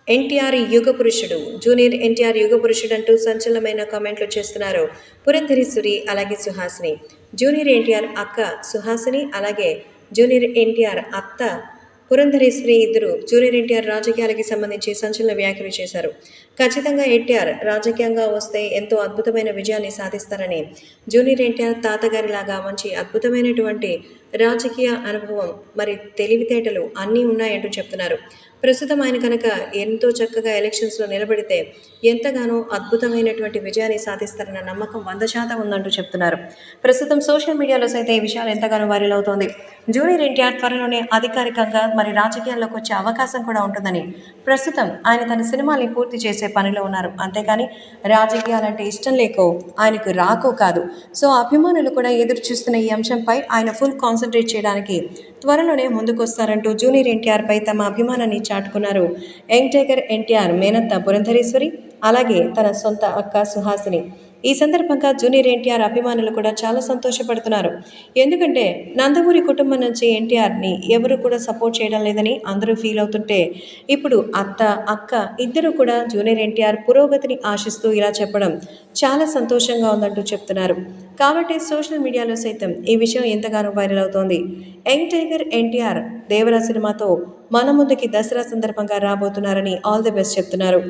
ఎన్టీఆర్ యుగ పురుషుడు, జూనియర్ ఎన్టీఆర్ యుగ పురుషుడు అంటూ సంచలనమైన కామెంట్లు చేస్తున్నారు పురంధరేశ్వరి అలాగే సుహాసిని. జూనియర్ ఎన్టీఆర్ అక్క సుహాసిని అలాగే జూనియర్ ఎన్టీఆర్ అత్త పురంధరేశ్వరి ఇద్దరు జూనియర్ ఎన్టీఆర్ రాజకీయాలకి సంబంధించి సంచలన వ్యాఖ్యలు చేశారు. ఖచ్చితంగా ఎన్టీఆర్ రాజకీయంగా వస్తే ఎంతో అద్భుతమైన విజయాన్ని సాధిస్తారని, జూనియర్ ఎన్టీఆర్ తాతగారిలాగా మంచి అద్భుతమైనటువంటి రాజకీయ అనుభవం మరి తెలివితేటలు అన్నీ ఉన్నాయంటూ చెప్తున్నారు. ప్రస్తుతం ఆయన కనుక ఎంతో చక్కగా ఎలక్షన్స్లో నిలబడితే ఎంతగానో అద్భుతమైనటువంటి విజయాన్ని సాధిస్తారన్న నమ్మకం 100% ఉందంటూ చెప్తున్నారు. ప్రస్తుతం సోషల్ మీడియాలో సైతం ఈ విషయాలు ఎంతగానో వైరల్ అవుతోంది. జూనియర్ ఎన్టీఆర్ త్వరలోనే అధికారికంగా మరి రాజకీయాల్లోకి వచ్చే అవకాశం కూడా ఉంటుందని, ప్రస్తుతం ఆయన తన సినిమాల్ని పూర్తి చేసే పనిలో ఉన్నారు. అంతేకాని రాజకీయాలంటే ఇష్టం లేకో ఆయనకు రాకో కాదు. సో అభిమానులు కూడా ఎదురు చూస్తున్న ఈ అంశంపై ఆయన ఫుల్ కాన్సన్ట్రేట్ చేయడానికి త్వరలోనే ముందుకొస్తారంటూ జూనియర్ ఎన్టీఆర్పై తమ అభిమానాన్ని చాటుకున్నారు యంగ్ టైగర్ ఎన్టీఆర్ మేనత్త పురంధరేశ్వరి అలాగే తన సొంత అక్క సుహాసిని. ఈ సందర్భంగా జూనియర్ ఎన్టీఆర్ అభిమానులు కూడా చాలా సంతోషపడుతున్నారు. ఎందుకంటే నందమూరి కుటుంబం నుంచి ఎన్టీఆర్ని ఎవరు కూడా సపోర్ట్ చేయడం లేదని అందరూ ఫీల్ అవుతుంటే, ఇప్పుడు అత్త అక్క ఇద్దరు కూడా జూనియర్ ఎన్టీఆర్ పురోగతిని ఆశిస్తూ ఇలా చెప్పడం చాలా సంతోషంగా ఉందంటూ చెప్తున్నారు. కాబట్టి సోషల్ మీడియాలో సైతం ఈ విషయం ఎంతగానో వైరల్ అవుతోంది. యంగ్ టైగర్ ఎన్టీఆర్ దేవరా సినిమాతో మన ముందుకి దసరా సందర్భంగా రాబోతున్నారని ఆల్ ది బెస్ట్ చెప్తున్నారు.